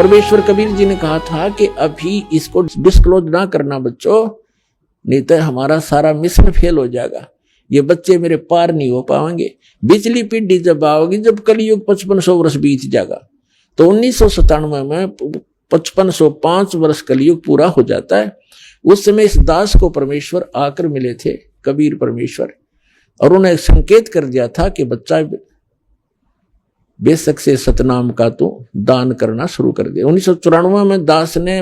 परमेश्वर कबीर जी ने कहा था कि अभी इसको डिस्क्लोज ना करना बच्चों, नहीं तो हमारा सारा मिशन फेल हो जाएगा, ये बच्चे मेरे पार नहीं हो पाएंगे। बिजली पीढ़ी जब आओगी, जब कलयुग 5500 वर्ष बीत जाएगा, तो 1997 में 5505 वर्ष कलयुग पूरा हो जाता है। उस समय इस दास को परमेश्वर आकर मिले थे, कबीर परमेश्वर, और उन्हें संकेत कर दिया था कि बच्चा बेशक से सतनाम का तो दान करना शुरू कर दिया। 1994 में दास ने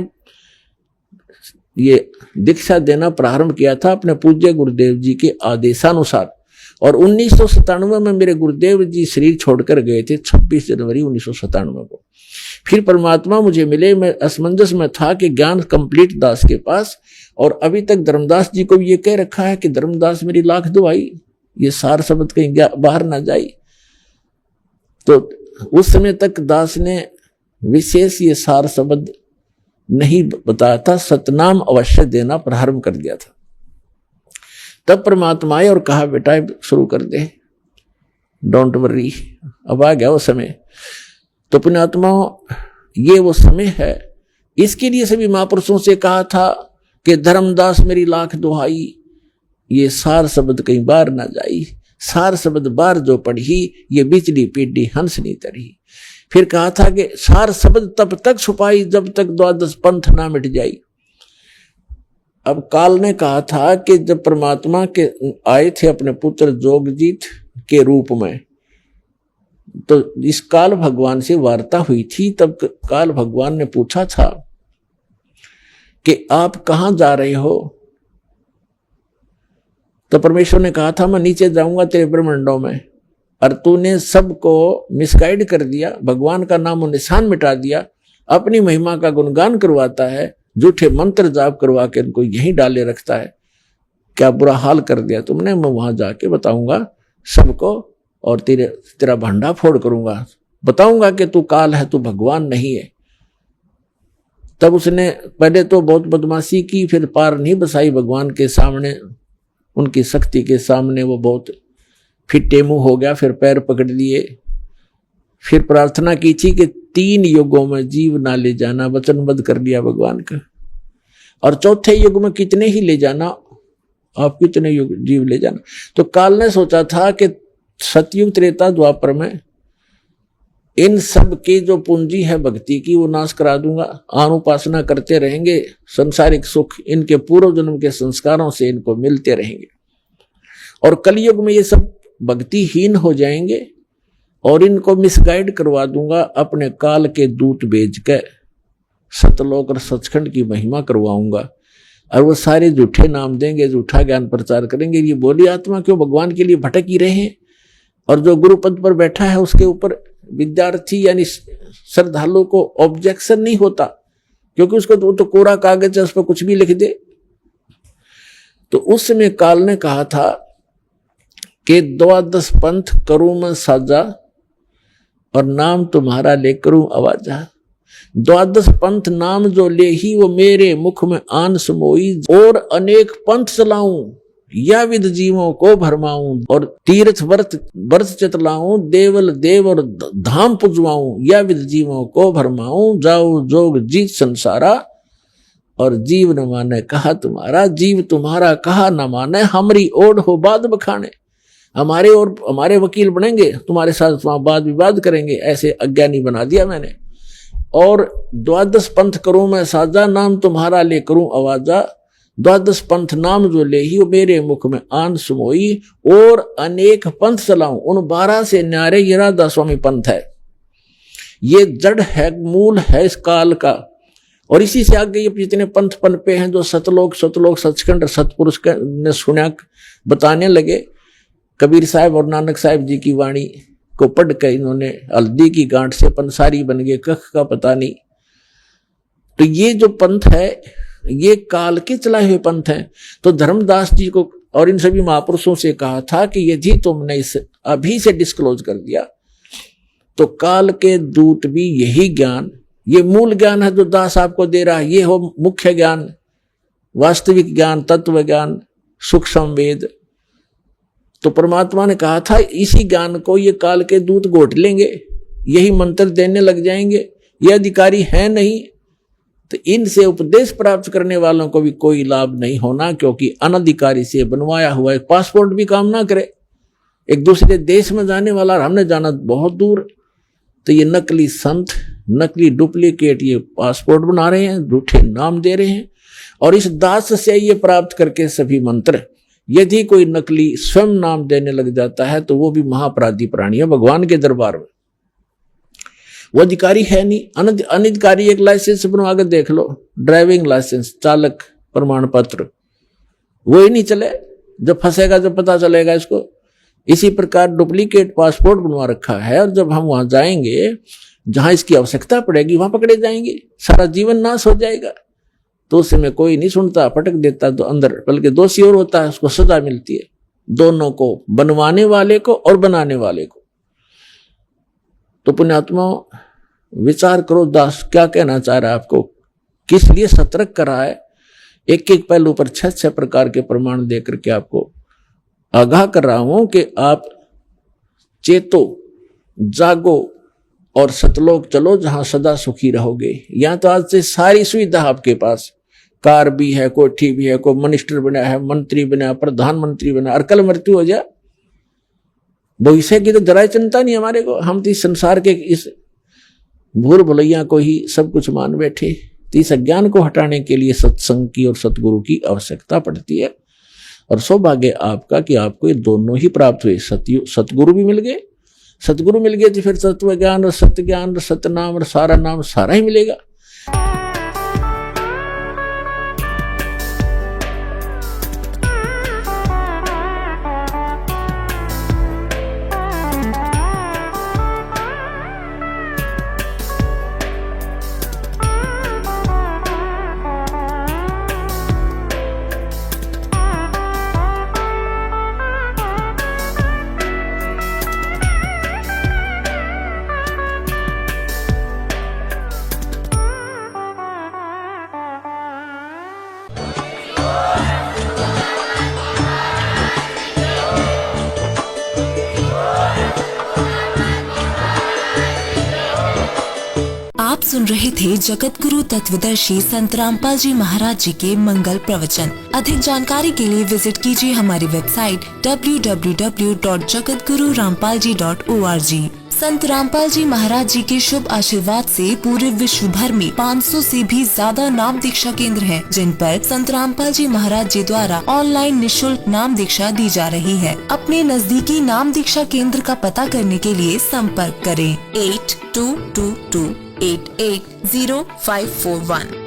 ये दीक्षा देना प्रारंभ किया था अपने पूज्य गुरुदेव जी के आदेशानुसार, और 1997 में मेरे गुरुदेव जी शरीर छोड़कर गए थे 26 जनवरी 1997 को। फिर परमात्मा मुझे मिले, मैं असमंजस में था कि ज्ञान कंप्लीट दास के पास, और अभी तक धर्मदास जी को भी ये कह रखा है कि धर्मदास मेरी लाख दुआई, ये सार शब्द कहीं बाहर ना जाए। तो उस समय तक दास ने विशेष ये सार शब्द नहीं बताया था, सतनाम अवश्य देना प्रारंभ कर दिया था। तब परमात्मा आए और कहा बेटा शुरू कर दे, डोंट वरी, अब आ गया वो समय। तो पुण्यात्मा ये वो समय है, इसके लिए सभी महापुरुषों से कहा था कि धर्मदास मेरी लाख दुहाई, ये सार शब्द कहीं बाहर ना जाई, सार शब्द बार जो पढ़ी, ये बिजली पीढ़ी हंस नहीं तरी। फिर कहा था कि सार शब्द तब तक छुपाई जब तक द्वादश पंथ ना मिट जाई। अब काल ने कहा था कि जब परमात्मा के आए थे अपने पुत्र जोगजीत के रूप में, तो इस काल भगवान से वार्ता हुई थी। तब काल भगवान ने पूछा था कि आप कहां जा रहे हो? तो परमेश्वर ने कहा था मैं नीचे जाऊंगा तेरे ब्रह्मांडों में, और तूने सबको मिसगाइड कर दिया, भगवान का नाम और निशान मिटा दिया, अपनी महिमा का गुणगान करवाता है, झूठे मंत्र जाप करवा के इनको यहीं डाले रखता है, क्या बुरा हाल कर दिया तुमने। मैं वहां जाके बताऊंगा सबको, और तेरा भंडा फोड़ करूंगा, बताऊंगा कि तू काल है, तू भगवान नहीं है। तब उसने पहले तो बहुत बदमाशी की, फिर पार नहीं बसाई भगवान के सामने, उनकी शक्ति के सामने वो बहुत फिर टेमू हो गया, फिर पैर पकड़ लिए, फिर प्रार्थना की थी कि 3 युगों में जीव ना ले जाना, वचनबद्ध कर लिया भगवान का, और चौथे युग में कितने ही ले जाना, आप कितने युग जीव ले जाना। तो काल ने सोचा था कि सतयुग त्रेता द्वापर में इन सब की जो पूंजी है भक्ति की वो नाश करा दूंगा, अनुपासना करते रहेंगे, संसारिक सुख इनके पूर्व जन्म के संस्कारों से इनको मिलते रहेंगे, और कलयुग में ये सब भक्तिहीन हो जाएंगे, और इनको मिसगाइड करवा दूंगा, अपने काल के दूत भेज कर सतलोक और सचखंड की महिमा करवाऊंगा, और वो सारे झूठे नाम देंगे, झूठा ज्ञान प्रचार करेंगे। ये बोली आत्मा क्यों भगवान के लिए भटक ही रहे हैं, और जो गुरु पद पर बैठा है उसके ऊपर विद्यार्थी यानी श्रद्धालु को ऑब्जेक्शन नहीं होता, क्योंकि उसको तो कोरा कागज है, उस पर कुछ भी लिख दे। तो उस समय काल ने कहा था कि 12 पंथ करूं मैं साजा, और नाम तुम्हारा ले करूं आवाजा। 12 पंथ नाम जो ले ही वो मेरे मुख में आन समोई, और अनेक पंथ चलाऊं या विद जीवों को भरमाऊं, और तीर्थ व्रत चतलाऊं, देवल देव और धाम पुजवाऊं, या विद जीवों को भरमाऊं, जाओ जोग जीत संसारा, और जीव न माने कहा तुम्हारा, जीव तुम्हारा कहा न माने, हमारी ओढ़ हो बाद बखाने, हमारे और हमारे वकील बनेंगे, तुम्हारे साथ वहां वाद विवाद करेंगे, ऐसे अज्ञानी बना दिया मैंने। और 12 पंथ करूं मैं साजा, नाम तुम्हारा ले करूं आवाजा, 12 पंथ नाम जो ले ही मेरे मुख में आन सुमोई, और अनेक पंथ चलाऊं, उन 12 से न्यारे ये राधा स्वामी पंथ है, ये जड़ है, मूल है इस काल का। और इसी से आगे ये जितने पंथ पनपे हैं, जो सतलोक सचखंड सतपुरुष ने सुना बताने लगे, कबीर साहब और नानक साहब जी की वाणी को पढ़ कर इन्होंने हल्दी की गांठ से पंसारी बन गए, कख का पता नहीं। तो ये जो पंथ है ये काल के चलाए हुए पंथ हैं। तो धर्मदास जी को और इन सभी महापुरुषों से कहा था कि यदि तुमने इसे अभी से डिस्क्लोज कर दिया तो काल के दूत भी यही ज्ञान, ये मूल ज्ञान है जो दास आपको दे रहा है, ये हो मुख्य ज्ञान, वास्तविक ज्ञान, तत्व ज्ञान, सुख संवेद। तो परमात्मा ने कहा था इसी ज्ञान को ये काल के दूत घोट लेंगे, यही मंत्र देने लग जाएंगे, ये अधिकारी है नहीं, तो इनसे उपदेश प्राप्त करने वालों को भी कोई लाभ नहीं होना, क्योंकि अनधिकारी से बनवाया हुआ एक पासपोर्ट भी काम ना करे। एक दूसरे देश में जाने वाला और हमने जाना बहुत दूर, तो ये नकली संत, नकली डुप्लीकेट ये पासपोर्ट बना रहे हैं, झूठे नाम दे रहे हैं, और इस दास से ये प्राप्त करके सभी मंत्र, यदि कोई नकली स्वयं नाम देने लग जाता है तो वो भी महापराधी प्राणी है भगवान के दरबार में। वो अधिकारी है नहीं, अनधिकारी एक लाइसेंस बनवा के देख लो, ड्राइविंग लाइसेंस, चालक प्रमाण पत्र, वो ही नहीं चले, जब फंसेगा जब पता चलेगा इसको। इसी प्रकार डुप्लीकेट पासपोर्ट बनवा रखा है, और जब हम वहां जाएंगे जहां इसकी आवश्यकता पड़ेगी वहां पकड़े जाएंगे, सारा जीवन नाश हो जाएगा। तो उस समय कोई नहीं सुनता, पटक देता तो अंदर, बल्कि दोषी और होता है, उसको सजा मिलती है, दोनों को, बनवाने वाले को और बनाने वाले को। तो पुण्यात्मा विचार करो, दास क्या कहना चाह रहा है आपको, किस लिए सतर्क कर रहा है। एक एक पहलू पर 6 प्रकार के प्रमाण देकर के आपको आगाह कर रहा हूं कि आप चेतो, जागो और सतलोक चलो, जहां सदा सुखी रहोगे। यहां तो आज से सारी सुविधा आपके पास, कार भी है, कोठी भी है, कोई मिनिस्टर बना है, मंत्री बना, प्रधानमंत्री बना, और कल मृत्यु हो जाए, भविष्य की तो जरा चिंता नहीं हमारे को। हम तो इस संसार के इस भूल भुलैया को ही सब कुछ मान बैठे। तो इस अज्ञान को हटाने के लिए सत्संग की और सतगुरु की आवश्यकता पड़ती है। और सौभाग्य आपका कि आपको ये दोनों ही प्राप्त हुए, सतगुरु भी मिल गए। सतगुरु मिल गए तो फिर तत्व ज्ञान और सत्य ज्ञान और सतनाम और सारा नाम सारा ही मिलेगा। आप सुन रहे थे जगत गुरु तत्वदर्शी संत रामपाल जी महाराज जी के मंगल प्रवचन। अधिक जानकारी के लिए विजिट कीजिए हमारी वेबसाइट www.jagatgururampalji.org। संत रामपाल जी महाराज जी के शुभ आशीर्वाद से पूरे विश्व भर में 500 से भी ज्यादा नाम दीक्षा केंद्र हैं, जिन पर संत रामपाल जी महाराज जी द्वारा ऑनलाइन निशुल्क नाम दीक्षा दी जा रही है। अपने नजदीकी नाम दीक्षा केंद्र का पता करने के लिए संपर्क करें 8222880541।